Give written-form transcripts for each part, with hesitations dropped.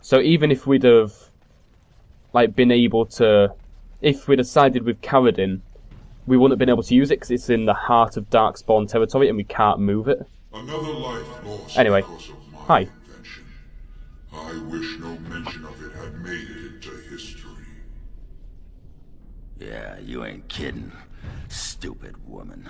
So even if we'd have, like, been able to... If we'd sided with Karadin, we wouldn't have been able to use it because it's in the heart of Darkspawn territory and we can't move it. Another life lost Anyway, because of my hi. invention. I wish no mention of it had made it into history. Yeah, you ain't kidding. Stupid woman.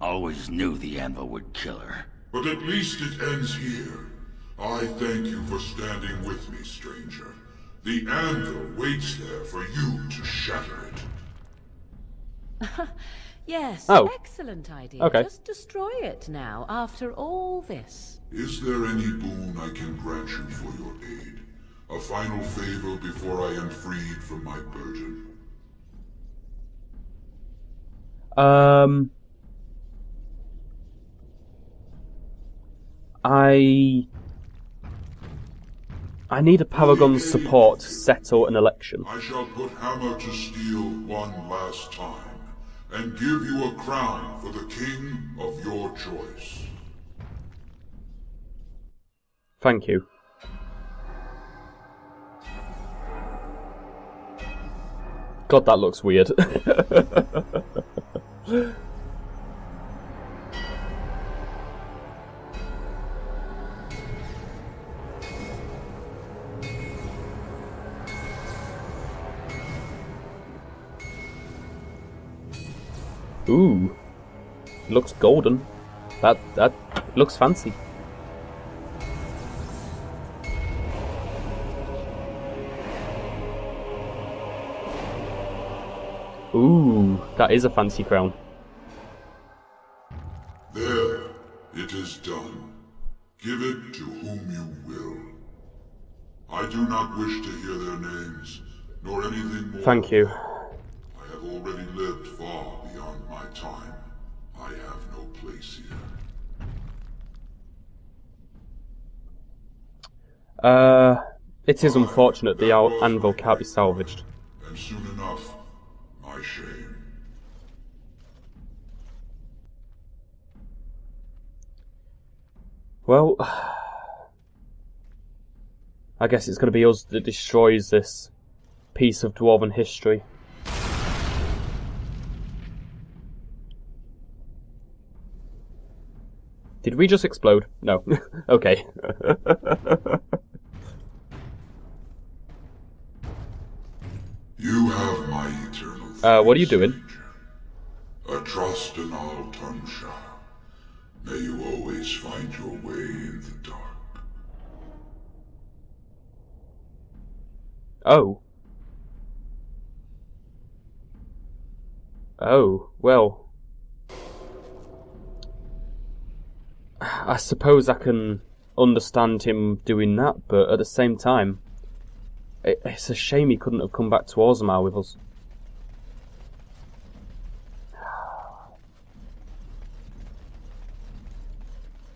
Always knew the anvil would kill her. But at least it ends here. I thank you for standing with me, stranger. The anvil waits there for you to shatter it. Yes, Oh. excellent idea. Okay. Just destroy it now, after all this. Is there any boon I can grant you for your aid? A final favor before I am freed from my burden? I need a Paragon's support to settle an election. I shall put hammer to steel one last time, and give you a crown for the king of your choice. Thank you. God, that looks weird. Ooh, looks golden. That looks fancy. Ooh, that is a fancy crown. There, it is done. Give it to whom you will. I do not wish to hear their names, nor anything more. Thank you. I have already lived far beyond my time. I have no place here. It is unfortunate the anvil can't be salvaged. And soon enough, my shame. Well, I guess it's going to be us that destroys this piece of dwarven history. Did we just explode? No. Okay. You have my eternal what are you doing? stranger. A trust in all Tumshire. May you always find your way in the dark. Oh. Oh, well. I suppose I can understand him doing that, but at the same time, it's a shame he couldn't have come back to Orzammar with us.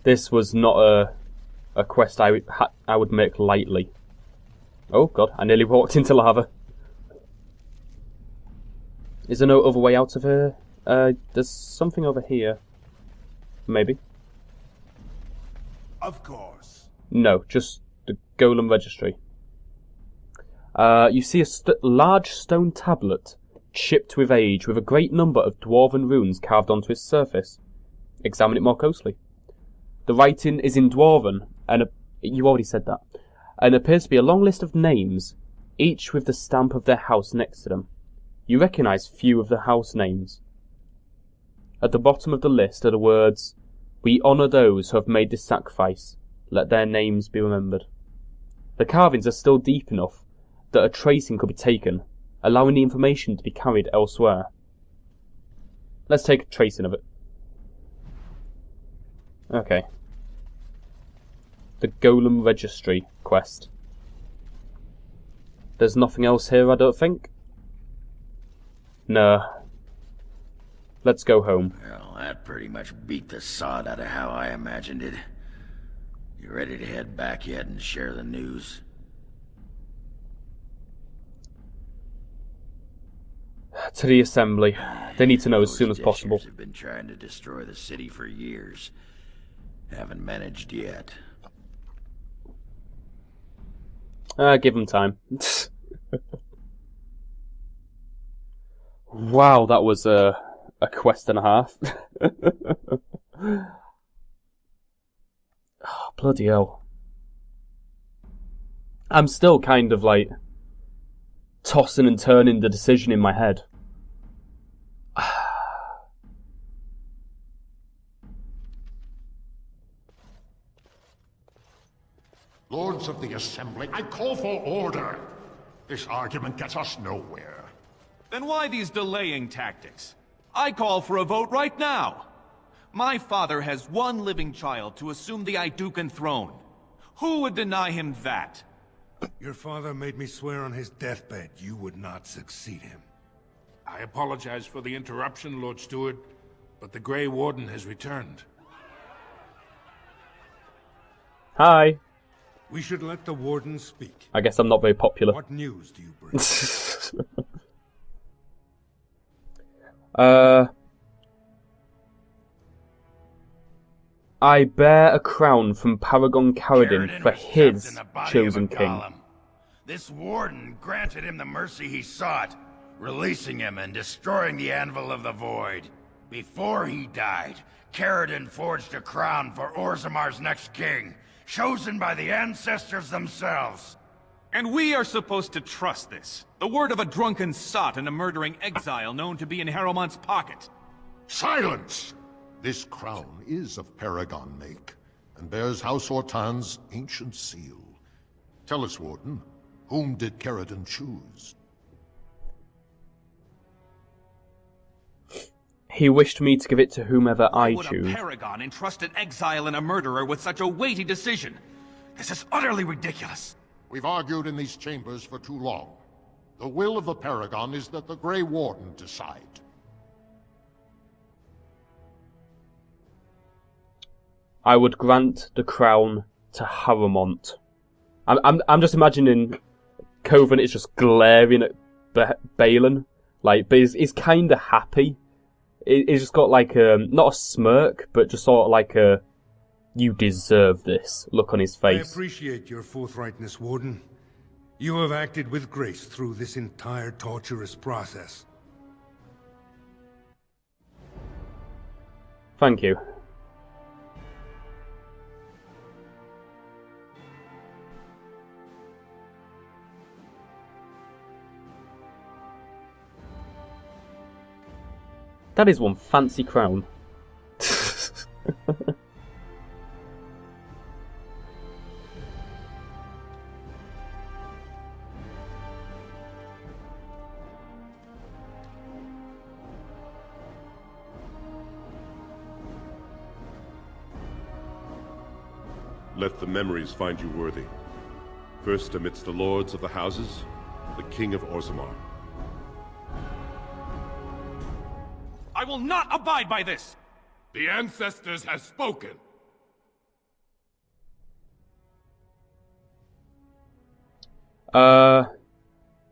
This was not a quest I would make lightly. Oh god, I nearly walked into lava. Is there no other way out of here? There's something over here. Maybe. Of course. No, just the Golem Registry. You see a large stone tablet, chipped with age, with a great number of dwarven runes carved onto its surface. Examine it more closely. The writing is in Dwarven, and you already said that, and appears to be a long list of names, each with the stamp of their house next to them. You recognise few of the house names. At the bottom of the list are the words, "We honour those who have made this sacrifice. Let their names be remembered." The carvings are still deep enough that a tracing could be taken, allowing the information to be carried elsewhere. Let's take a tracing of it. Okay. The Golem Registry quest. There's nothing else here, I don't think. Nah. Let's go home. Well, that pretty much beat the sod out of how I imagined it. You ready to head back yet and share the news? To the assembly. They need to know as soon as possible. Those have been trying to destroy the city for years. Haven't managed yet. Give him time. Wow, that was a quest and a half. Oh, bloody hell. I'm still kind of like tossing and turning the decision in my head. Lords of the Assembly, I call for order. This argument gets us nowhere. Then why these delaying tactics? I call for a vote right now. My father has one living child to assume the Idukan throne. Who would deny him that? Your father made me swear on his deathbed you would not succeed him. I apologize for the interruption, Lord Steward, but the Grey Warden has returned. Hi. We should let the Warden speak. I guess I'm not very popular. What news do you bring? I bear a crown from Paragon Caradin for his chosen king. This warden granted him the mercy he sought, releasing him and destroying the Anvil of the Void. Before he died, Caradin forged a crown for Orzamar's next king, chosen by the ancestors themselves. And we are supposed to trust this. The word of a drunken sot and a murdering exile known to be in Harrowmont's pocket. Silence! This crown is of Paragon make, and bears House Ortan's ancient seal. Tell us, Warden, whom did Caradin choose? He wished me to give it to whomever I Would choose. a Paragon entrust an exile and a murderer with such a weighty decision? This is utterly ridiculous. We've argued in these chambers for too long. The will of the Paragon is that the Grey Warden decide. I would grant the crown to Harrowmont. I'm just imagining Coven is just glaring at Balin, like, but he's kind of happy. He's just got like not a smirk, but just sort of like a "you deserve this" look on his face. I appreciate your forthrightness, Warden. You have acted with grace through this entire torturous process. Thank you. That is one fancy crown. Let the memories find you worthy. First amidst the lords of the houses, the King of Orzammar. I will not abide by this! The ancestors have spoken.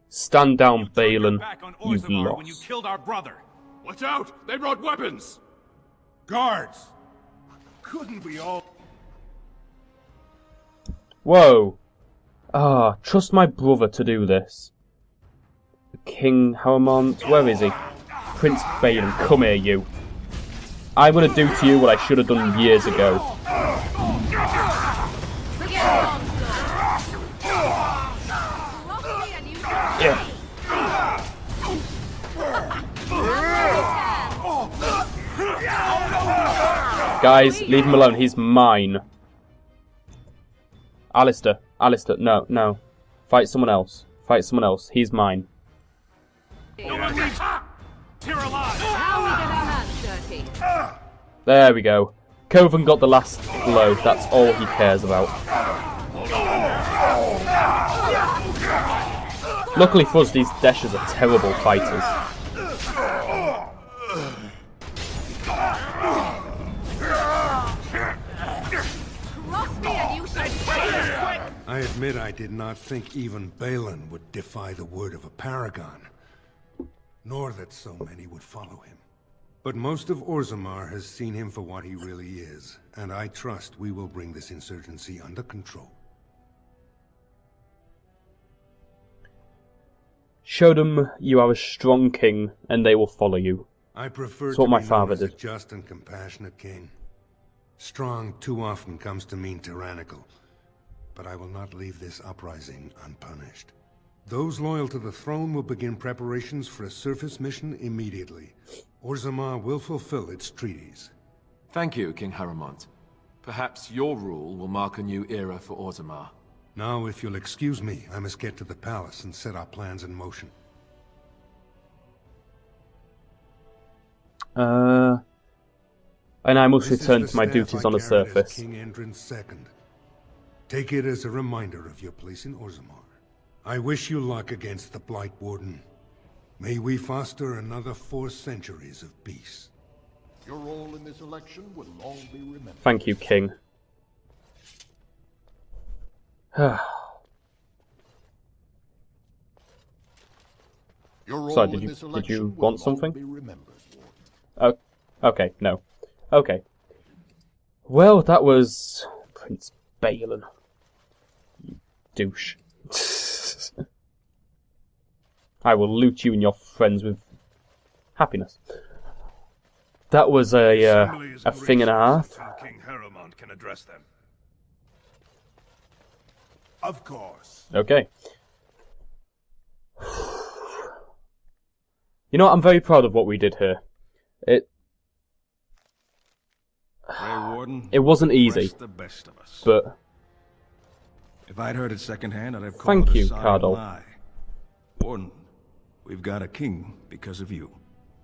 Stand down, Balin. Back on You've Orzammar when you lost. killed our brother. Watch out! They brought weapons! Guards! Couldn't we all... Whoa. Trust my brother to do this. King Harrowmont, where is he? Prince Balin, come here, you. I'm gonna do to you what I should have done years ago. Yeah. Guys, leave him alone. He's mine. Alistair, no. Fight someone else. He's mine. There we go. Coven got the last blow. That's all he cares about. Luckily for us, these Deshers are terrible fighters. I admit I did not think even Balin would defy the word of a paragon, nor that so many would follow him. But most of Orzammar has seen him for what he really is, and I trust we will bring this insurgency under control. show them you are a strong king, and they will follow you. I prefer That's what to my be known father as a did. just and compassionate king. Strong too often comes to mean tyrannical, but I will not leave this uprising unpunished. Those loyal to the throne will begin preparations for a surface mission immediately. Orzammar will fulfill its treaties. Thank you, King Haramont. Perhaps your rule will mark a new era for Orzammar. Now, if you'll excuse me, I must get to the palace and set our plans in motion. And I must This is return the to my staff duties I on the carried as surface. King Endrin's second. Take it as a reminder of your place in Orzammar. I wish you luck against the Blight Warden. May we foster another 4 centuries of peace. Your role in this election will long be remembered. Thank you, King. Your role Sorry, in did this you election will want long something? be remembered, Warden. Okay, no. Okay. Well, that was Prince Balin. You douche. I will loot you and your friends with happiness. That was a thing and a half. King Haramont can address them. Of course. Okay. You know what? I'm very proud of what we did here. Grey Warden, It wasn't easy, the best of us. but If I'd heard it secondhand, I'd have Thank called it you, a solemn Cardle. lie. Warden, we've got a king because of you.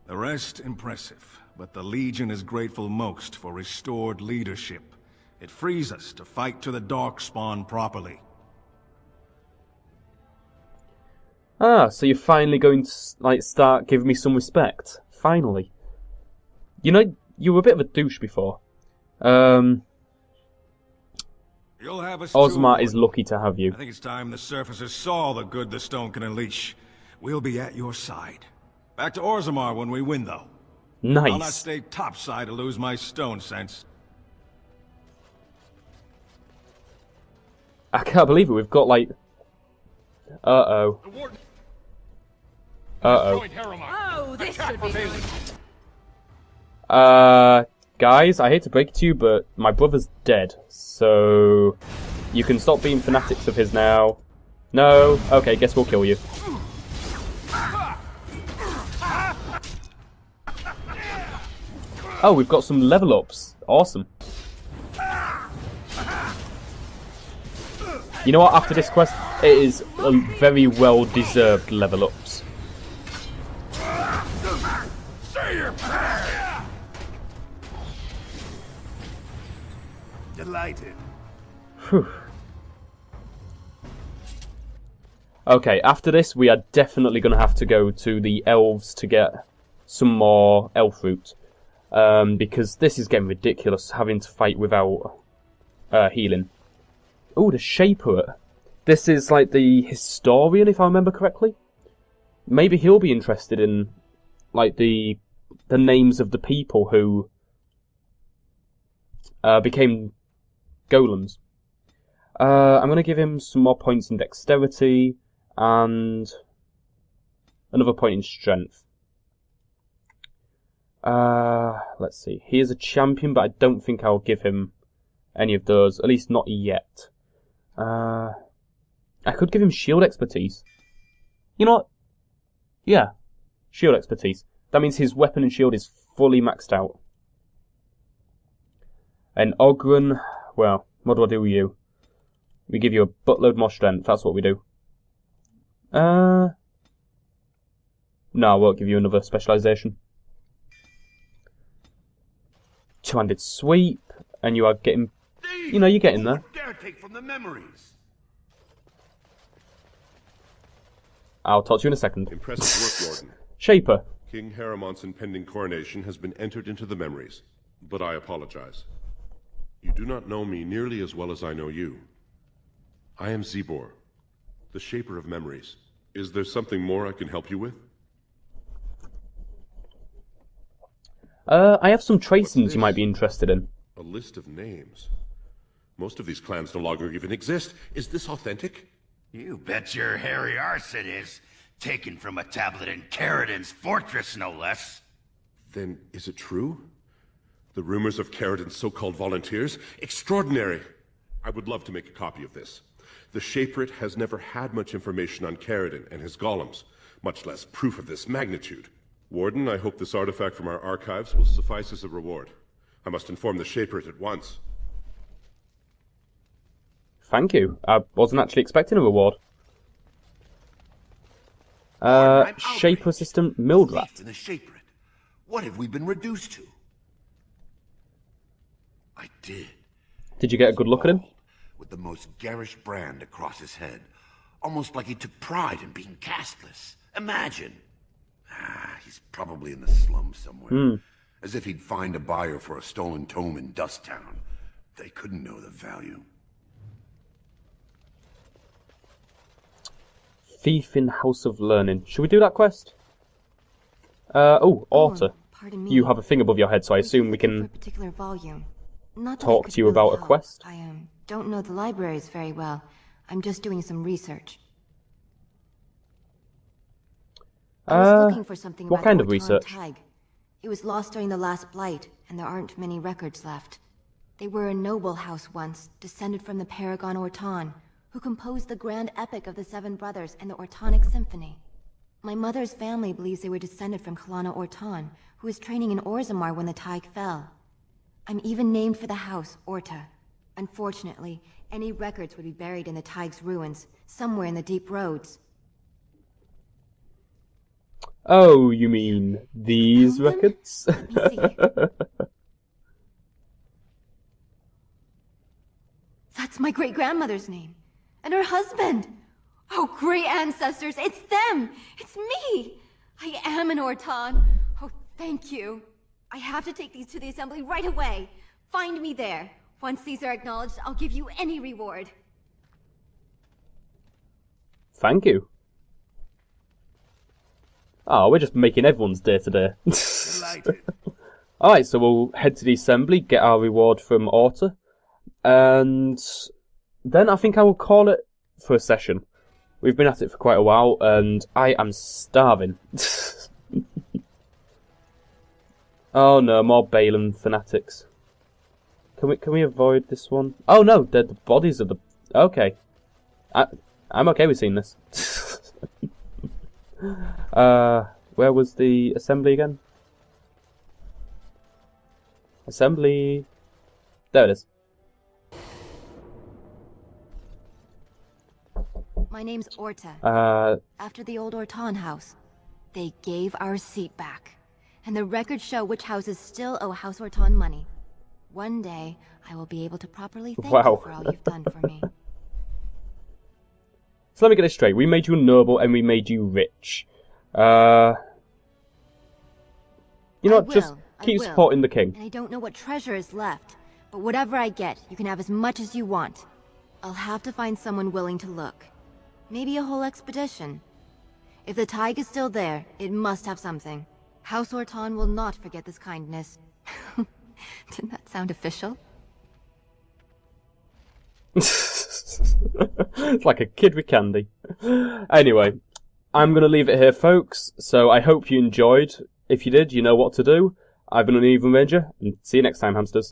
The rest, impressive, but the Legion is grateful most for restored leadership. It frees us to fight to the Darkspawn properly. so you're finally going to start giving me some respect. Finally. You know, you were a bit of a douche before. You'll have us too, Orzammar is Warden. lucky to have you. I think it's time the surfacers saw the good the stone can unleash. We'll be at your side. Back to Orzammar when we win, though. I'll not Nice. stay topside to lose my stone sense. I can't believe it. We've got like. Uh-oh. Uh-oh. Oh, this should be good. Guys, I hate to break it to you, but my brother's dead. So you can stop being fanatics of his now. No? Okay, guess we'll kill you. Oh, we've got some level ups. Awesome. You know what? After this quest, it is a very well deserved level ups. Delighted. Whew. Okay, after this, we are definitely going to have to go to the elves to get some more elf root. Because this is getting ridiculous, having to fight without healing. Oh, the Shaper. This is like the historian, if I remember correctly. Maybe he'll be interested in like the names of the people who became golems. I'm going to give him some more points in dexterity and another point in strength. Let's see. He is a champion, but I don't think I'll give him any of those. At least not yet. I could give him shield expertise. You know what? Yeah. Shield expertise. That means his weapon and shield is fully maxed out. And Ogren, well, what do I do with you? We give you a buttload more strength. That's what we do. No, I won't give you another specialization. Two-handed sweep, and you are getting, you know, you're getting there. Dare take from the memories. I'll talk to you in a second. Impressive work, Warden. Shaper. King Haramont's impending coronation has been entered into the memories, but I apologize. You do not know me nearly as well as I know you. I am Zebor, the Shaper of Memories. Is there something more I can help you with? I have some tracings you might be interested in. A list of names. Most of these clans no longer even exist. Is this authentic? You bet your hairy arse it is. Taken from a tablet in Caridin's fortress, no less. Then is it true? The rumors of Caridin's so-called volunteers? Extraordinary! I would love to make a copy of this. The Shaperate has never had much information on Caridin and his golems, much less proof of this magnitude. Warden, I hope this artifact from our archives will suffice as a reward. I must inform the Shaperate at once. Thank you. I wasn't actually expecting a reward. Shaper Assistant Mildrat. In the Shaperate. What have we been reduced to? I did. Did you get a good look at him? With the most garish brand across his head. Almost like he took pride in being castless. Imagine. He's probably in the slums somewhere. As if he'd find a buyer for a stolen tome in Dust Town. They couldn't know the value. Thief in House of Learning. Should we do that quest? Orta. Pardon me. You have a thing above your head, so I assume we For a can particular volume. Not that I talk could to you really about a help. quest. I don't know the libraries very well. I'm just doing some research. I was looking for something what about kind the of Orton research? Tig. It was lost during the last blight, and there aren't many records left. They were a noble house once, descended from the Paragon Orton, who composed the grand epic of the Seven Brothers and the Ortonic Symphony. My mother's family believes they were descended from Kalana Orton, who was training in Orzammar when the Tig fell. I'm even named for the house, Orta. Unfortunately, any records would be buried in the Tig's ruins, somewhere in the deep roads. Oh, you mean these Found them? records? Let me see. That's my great-grandmother's name. And her husband! Oh, great ancestors, it's them! It's me! I am an Orton. Oh, thank you. I have to take these to the assembly right away. Find me there. Once these are acknowledged, I'll give you any reward. Thank you. Oh, we're just making everyone's day today. Delighted. Alright, so we'll head to the assembly, get our reward from Orta, and then I think I will call it for a session. We've been at it for quite a while, and I am starving. Oh no, more Balin fanatics. Can we avoid this one? Oh no, they're the bodies of the... Okay. I'm okay with seeing this. Where was the assembly again? Assembly... There it is. My name's Orta. After the old Orton house. They gave our seat back. And the records show which houses still owe House Orton money. One day, I will be able to properly thank you for all you've done for me. So let me get this straight. We made you noble and we made you rich. You know what? Just keep supporting the king. And I don't know what treasure is left. But whatever I get, you can have as much as you want. I'll have to find someone willing to look. Maybe a whole expedition. If the Tig is still there, it must have something. House Orton will not forget this kindness. Didn't that sound official? It's like a kid with candy. Anyway, I'm going to leave it here, folks. So I hope you enjoyed. If you did, you know what to do. I've been UnevenRanger, and see you next time, hamsters.